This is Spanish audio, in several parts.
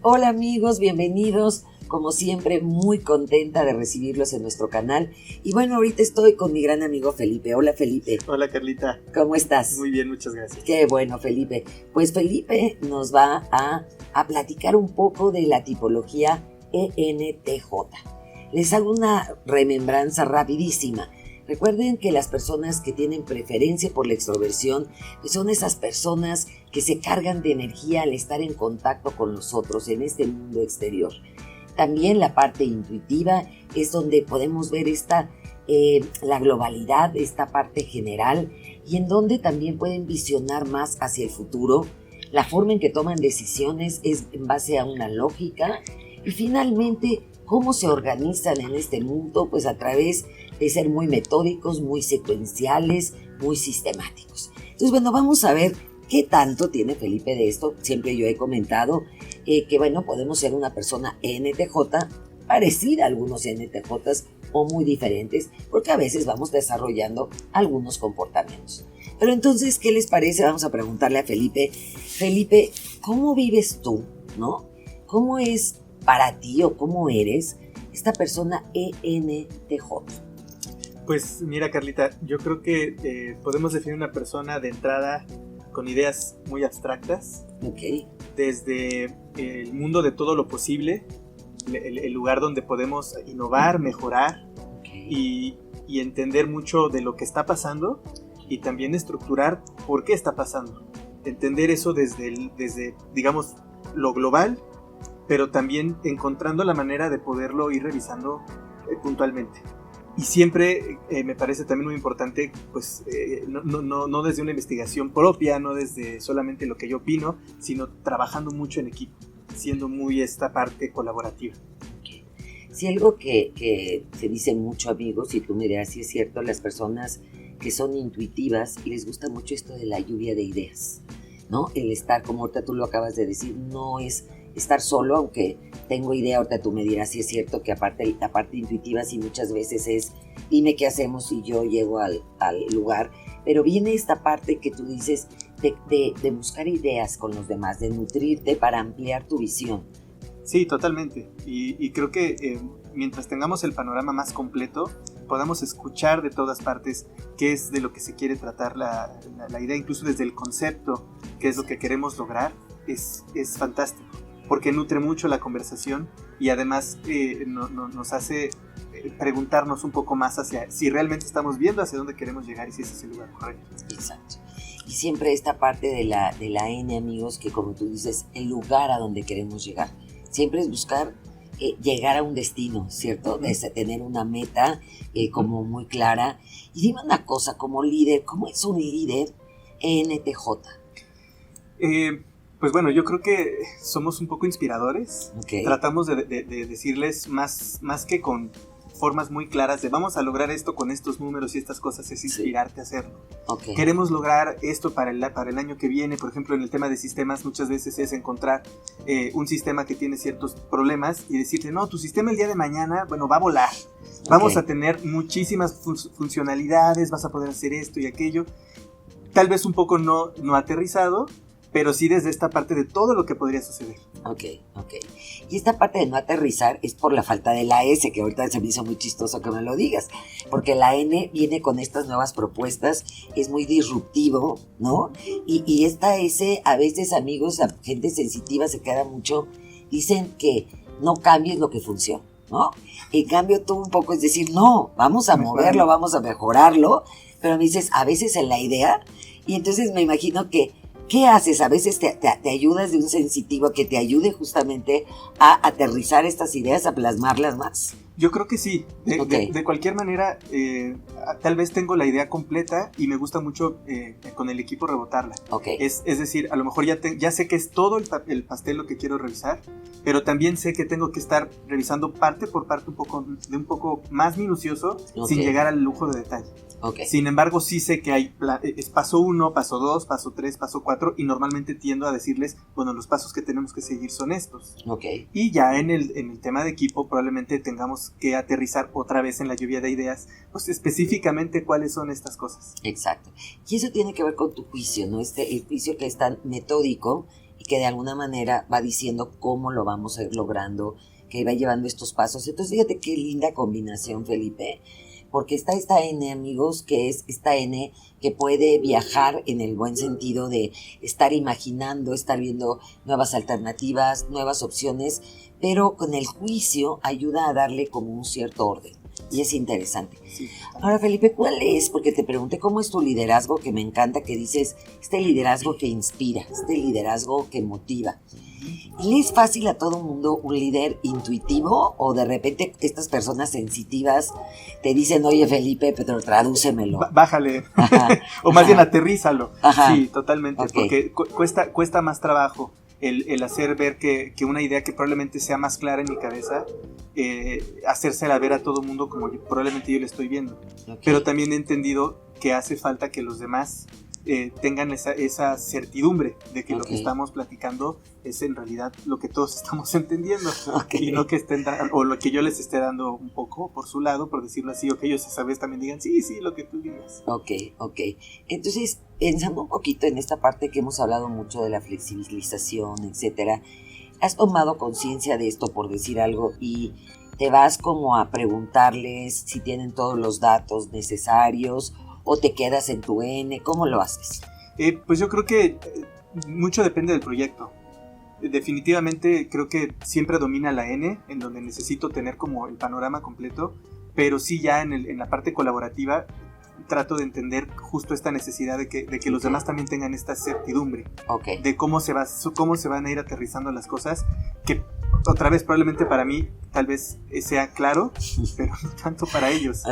Hola amigos, bienvenidos. Como siempre, muy contenta de recibirlos en nuestro canal. Y bueno, ahorita estoy con mi gran amigo Felipe. Hola Felipe. Hola Carlita. ¿Cómo estás? Muy bien, muchas gracias. Qué bueno, Felipe. Pues Felipe nos va a platicar un poco de la tipología ENTJ. Les hago una remembranza rapidísima. Recuerden que las personas que tienen preferencia por la extroversión pues son esas personas que se cargan de energía al estar en contacto con los otros en este mundo exterior. También la parte intuitiva es donde podemos ver la globalidad, esta parte general, y en donde también pueden visionar más hacia el futuro. La forma en que toman decisiones es en base a una lógica, y finalmente cómo se organizan en este mundo, pues a través de ser muy metódicos, muy secuenciales, muy sistemáticos. Entonces, bueno, vamos a ver qué tanto tiene Felipe de esto. Siempre yo he comentado que, bueno, podemos ser una persona ENTJ parecida a algunos ENTJs o muy diferentes, porque a veces vamos desarrollando algunos comportamientos. Pero entonces, ¿qué les parece? Vamos a preguntarle a Felipe. Felipe, ¿cómo vives tú, no? ¿Cómo es para ti o cómo eres esta persona ENTJ? Pues mira Carlita, yo creo que podemos definir una persona de entrada con ideas muy abstractas. Ok. Desde el mundo de todo lo posible, el lugar donde podemos innovar, mejorar, Okay. y entender mucho de lo que está pasando y también estructurar por qué está pasando. Entender eso desde digamos, lo global, pero también encontrando la manera de poderlo ir revisando puntualmente. Y siempre me parece también muy importante, pues, no desde una investigación propia, no desde solamente lo que yo opino, sino trabajando mucho en equipo, siendo muy esta parte colaborativa. Okay. Sí, algo que se dice mucho, amigos, y tú me dirás si es cierto, las personas que son intuitivas y les gusta mucho esto de la lluvia de ideas, ¿no? El estar, como ahorita tú lo acabas de decir, no es estar solo, aunque tengo idea, ahorita tú me dirás si es cierto que aparte la parte intuitiva sí muchas veces es dime qué hacemos y yo llego al lugar, pero viene esta parte que tú dices de buscar ideas con los demás, de nutrirte para ampliar tu visión. Sí, totalmente, y creo que mientras tengamos el panorama más completo, podamos escuchar de todas partes qué es de lo que se quiere tratar la idea, incluso desde el concepto, qué es lo que queremos lograr, es fantástico. Porque nutre mucho la conversación y además nos hace preguntarnos un poco más hacia si realmente estamos viendo hacia dónde queremos llegar y si ese es el lugar correcto. Exacto. Y siempre esta parte de la N, amigos, que como tú dices, el lugar a donde queremos llegar. Siempre es buscar llegar a un destino, ¿cierto? Desde tener una meta como muy clara. Y dime una cosa, como líder, ¿cómo es un líder ENTJ? Pues bueno, yo creo que somos un poco inspiradores. Okay. Tratamos de decirles más que con formas muy claras de vamos a lograr esto con estos números y estas cosas, es inspirarte a hacerlo. Okay. Queremos lograr esto para el año que viene. Por ejemplo, en el tema de sistemas muchas veces es encontrar un sistema que tiene ciertos problemas y decirte, no, tu sistema el día de mañana, bueno, va a volar. Vamos a tener muchísimas funcionalidades, vas a poder hacer esto y aquello. Tal vez un poco no aterrizado, pero sí desde esta parte de todo lo que podría suceder. Ok. Y esta parte de no aterrizar es por la falta de la S, que ahorita se me hizo muy chistoso que me lo digas, porque la N viene con estas nuevas propuestas, es muy disruptivo, ¿no? Y esta S, a veces, amigos, a gente sensitiva se queda mucho, dicen que no cambies lo que funciona, ¿no? En cambio tú un poco es decir, no, vamos a moverlo, vamos a mejorarlo, pero me dices, a veces en la idea, y entonces me imagino que ¿qué haces? A veces te ayudas de un sensitivo que te ayude justamente a aterrizar estas ideas, a plasmarlas más. Yo creo que sí. De cualquier manera, tal vez tengo la idea completa y me gusta mucho con el equipo rebotarla. Okay. Es decir, a lo mejor ya sé que es todo el pastel lo que quiero revisar, pero también sé que tengo que estar revisando parte por parte un poco más minucioso, sin llegar al lujo de detalle. Okay. Sin embargo, sí sé que hay paso 1, paso 2, paso 3, paso 4 y normalmente tiendo a decirles, bueno, los pasos que tenemos que seguir son estos. Okay. Y ya en el tema de equipo probablemente tengamos que aterrizar otra vez en la lluvia de ideas, pues específicamente cuáles son estas cosas. Exacto. Y eso tiene que ver con tu juicio, ¿no? El juicio que es tan metódico y que de alguna manera va diciendo cómo lo vamos a ir logrando, que va llevando estos pasos. Entonces fíjate qué linda combinación, Felipe, porque está esta N, amigos, que es esta N que puede viajar en el buen sentido de estar imaginando, estar viendo nuevas alternativas, nuevas opciones, pero con el juicio ayuda a darle como un cierto orden. Y es interesante. Sí. Ahora, Felipe, ¿cuál es? Porque te pregunté cómo es tu liderazgo, que me encanta, que dices, este liderazgo que inspira, este liderazgo que motiva. ¿Le es fácil a todo mundo un líder intuitivo o de repente estas personas sensitivas te dicen, oye Felipe, pero tradúcemelo? Bájale, o más bien aterrízalo. Sí, totalmente, porque cuesta más trabajo el hacer ver que una idea que probablemente sea más clara en mi cabeza, hacérsela ver a todo mundo como probablemente yo la estoy viendo. Pero también he entendido que hace falta que los demás tengan esa certidumbre de que lo que estamos platicando es en realidad lo que todos estamos entendiendo, y no que o lo que yo les esté dando un poco por su lado, por decirlo así, o que ellos esa vez también digan sí, lo que tú digas. Ok. Entonces, pensando un poquito en esta parte que hemos hablado mucho de la flexibilización, etcétera, ¿has tomado conciencia de esto, por decir algo, y te vas como a preguntarles si tienen todos los datos necesarios o te quedas en tu N? ¿Cómo lo haces? Pues yo creo que mucho depende del proyecto. Definitivamente creo que siempre domina la N, en donde necesito tener como el panorama completo, pero sí ya en la parte colaborativa trato de entender justo esta necesidad de que los demás también tengan esta certidumbre de cómo se van a ir aterrizando las cosas, que otra vez probablemente para mí tal vez sea claro, pero no tanto para ellos.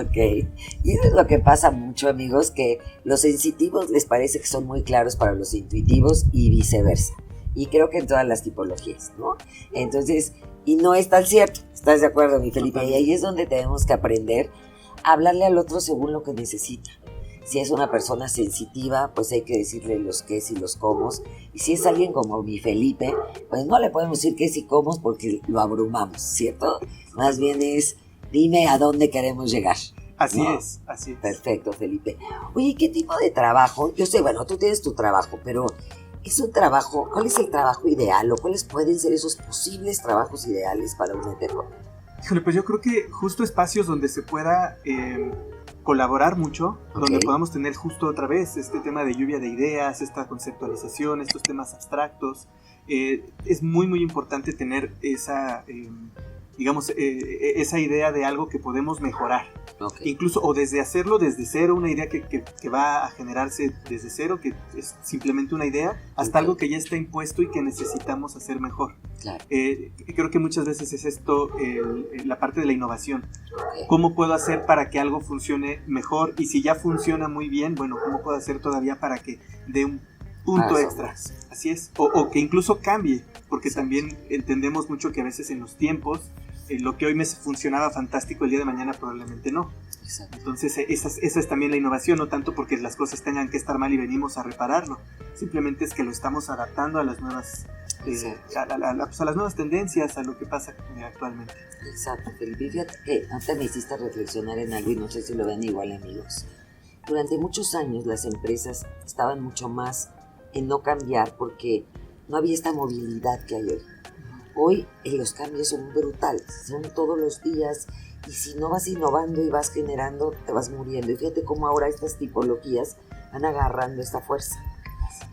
Y eso es lo que pasa mucho, amigos, que los sensitivos les parece que son muy claros para los intuitivos y viceversa. Y creo que en todas las tipologías, ¿no? Entonces, y no es tan cierto, ¿estás de acuerdo, mi Felipe? Y ahí es donde tenemos que aprender a hablarle al otro según lo que necesita. Si es una persona sensitiva, pues hay que decirle los qués y los cómos. Y si es alguien como mi Felipe, pues no le podemos decir qués y cómos porque lo abrumamos, ¿cierto? Más bien es, dime a dónde queremos llegar. Así es. Perfecto, Felipe. Oye, ¿qué tipo de trabajo? Yo sé, bueno, tú tienes tu trabajo, pero es un trabajo, ¿cuál es el trabajo ideal o cuáles pueden ser esos posibles trabajos ideales para un ETJ? Híjole, pues yo creo que justo espacios donde se pueda colaborar mucho, donde podamos tener justo otra vez este tema de lluvia de ideas, esta conceptualización, estos temas abstractos. Es muy, muy importante tener esa, esa idea de algo que podemos mejorar. Incluso, o desde hacerlo desde cero, una idea que va a generarse desde cero, que es simplemente una idea, hasta algo que ya está impuesto y que necesitamos hacer mejor. Claro. Creo que muchas veces es esto la parte de la innovación. ¿Cómo puedo hacer para que algo funcione mejor? Y si ya funciona muy bien, bueno, ¿cómo puedo hacer todavía para que dé un punto extra? Así es. O que incluso cambie, porque también entendemos mucho que a veces en los tiempos lo que hoy me funcionaba fantástico, el día de mañana probablemente no. Exacto. Entonces esa es también la innovación, no tanto porque las cosas tengan que estar mal y venimos a repararlo, simplemente es que lo estamos adaptando a las nuevas a las nuevas tendencias, a lo que pasa actualmente. Exacto, Felipe. Fíjate que antes me hiciste reflexionar en algo y no sé si lo ven igual, amigos. Durante muchos años las empresas estaban mucho más en no cambiar porque no había esta movilidad que hay hoy. Hoy los cambios son brutales, son todos los días, y si no vas innovando y vas generando, te vas muriendo. Y fíjate cómo ahora estas tipologías van agarrando esta fuerza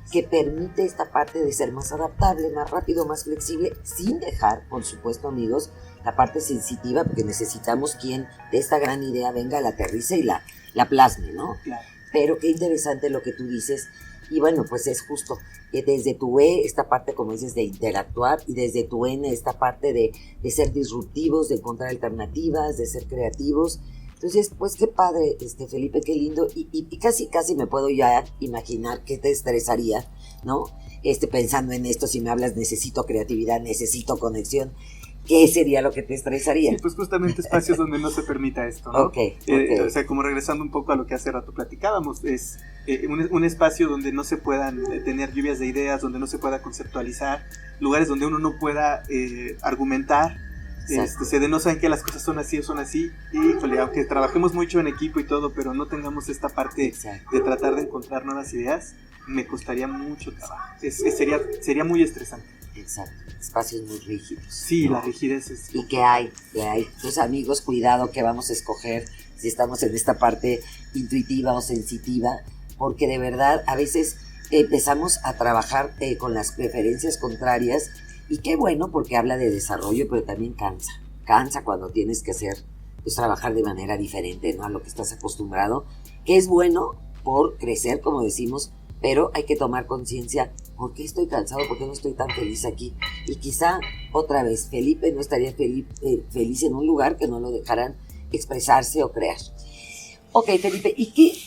que permite esta parte de ser más adaptable, más rápido, más flexible, sin dejar, por supuesto, amigos, la parte sensitiva, porque necesitamos quien de esta gran idea venga, la aterrice y la plasme, ¿no? Claro. Pero qué interesante lo que tú dices. Y bueno, pues es justo desde tu E, esta parte, como dices, de interactuar, y desde tu N, esta parte de ser disruptivos, de encontrar alternativas, de ser creativos. Entonces, pues qué padre, Felipe, qué lindo, y casi me puedo ya imaginar qué te estresaría, ¿no? Pensando en esto, si me hablas, necesito creatividad, necesito conexión. ¿Qué sería lo que te estresaría? Sí, pues justamente espacios donde no se permita esto, ¿no? Okay. O sea, como regresando un poco a lo que hace rato platicábamos, es un espacio donde no se puedan tener lluvias de ideas, donde no se pueda conceptualizar, lugares donde uno no pueda argumentar, de no saben que las cosas son así o son así, y híjole, aunque trabajemos mucho en equipo y todo, pero no tengamos esta parte de tratar de encontrar nuevas ideas, me costaría mucho trabajo. Sería muy estresante. Exacto, espacios muy rígidos. Sí, ¿no? la rigidez es... ¿Y qué hay? Tus amigos, cuidado que vamos a escoger si estamos en esta parte intuitiva o sensitiva, porque de verdad a veces empezamos a trabajar con las preferencias contrarias, y qué bueno porque habla de desarrollo, pero también cansa cuando tienes que hacer, pues trabajar de manera diferente, ¿no? A lo que estás acostumbrado, que es bueno por crecer, como decimos, pero hay que tomar conciencia. ¿Por qué estoy cansado? ¿Por qué no estoy tan feliz aquí? Y quizá, otra vez, Felipe no estaría feliz en un lugar que no lo dejaran expresarse o crear. Ok, Felipe,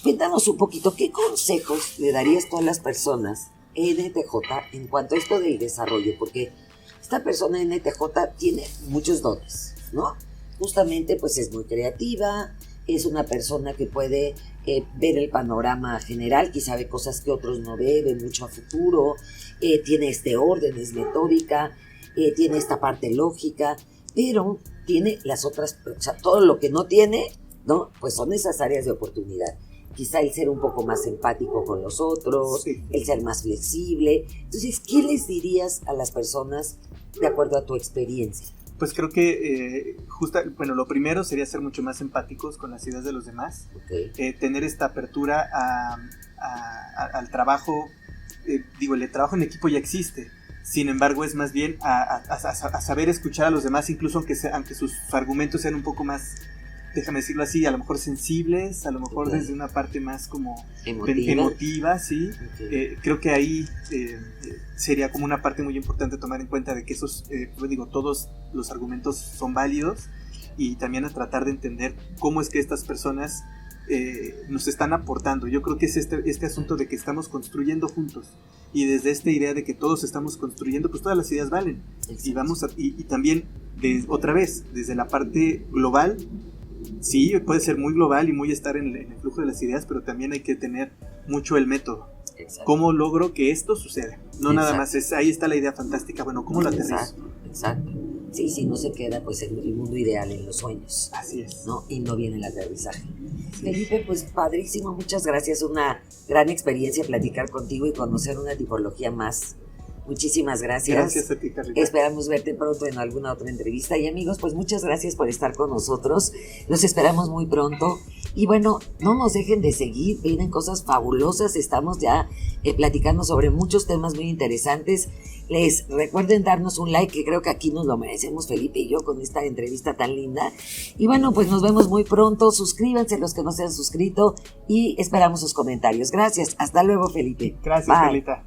cuéntanos un poquito, ¿qué consejos le darías tú a las personas NTJ en cuanto a esto del desarrollo? Porque esta persona NTJ tiene muchos dones, ¿no? Justamente, pues es muy creativa, es una persona que puede ver el panorama general, quizá ve cosas que otros no ve mucho a futuro, tiene este orden, es metódica, tiene esta parte lógica, pero tiene las otras, o sea, todo lo que no tiene, ¿no? Pues son esas áreas de oportunidad. Quizá el ser un poco más empático con los otros, sí, el ser más flexible. Entonces, ¿qué les dirías a las personas de acuerdo a tu experiencia? Pues creo que lo primero sería ser mucho más empáticos con las ideas de los demás, okay. Tener esta apertura al trabajo. El trabajo en equipo ya existe, sin embargo es más bien a saber escuchar a los demás, incluso aunque sus argumentos sean un poco más, déjame decirlo así, a lo mejor sensibles, a lo mejor okay. Desde una parte más como emotiva, ¿sí? Okay. Creo que ahí sería como una parte muy importante tomar en cuenta de que esos, todos los argumentos son válidos, y también a tratar de entender cómo es que estas personas nos están aportando. Yo creo que es este asunto de que estamos construyendo juntos, y desde esta idea de que todos estamos construyendo, pues todas las ideas valen. Exacto. Y también otra vez desde la parte global. Sí, puede ser muy global y muy estar en el flujo de las ideas, pero también hay que tener mucho el método. Exacto. ¿Cómo logro que esto suceda? No exacto. Nada más, ahí está la idea fantástica. Bueno, ¿cómo lo aterrizo? Exacto. Sí, no se queda pues el mundo ideal en los sueños. Así es. ¿No? Y no viene el aterrizaje. Sí. Felipe, pues padrísimo, muchas gracias. Una gran experiencia platicar contigo y conocer una tipología más. Muchísimas gracias. Gracias a ti, Carlita. Esperamos verte pronto en alguna otra entrevista. Y amigos, pues muchas gracias por estar con nosotros. Los esperamos muy pronto. Y bueno, no nos dejen de seguir. Vienen cosas fabulosas. Estamos ya platicando sobre muchos temas muy interesantes. Les recuerden darnos un like, que creo que aquí nos lo merecemos Felipe y yo con esta entrevista tan linda. Y bueno, pues nos vemos muy pronto. Suscríbanse los que no se han suscrito y esperamos sus comentarios. Gracias. Hasta luego, Felipe. Gracias, Carlita.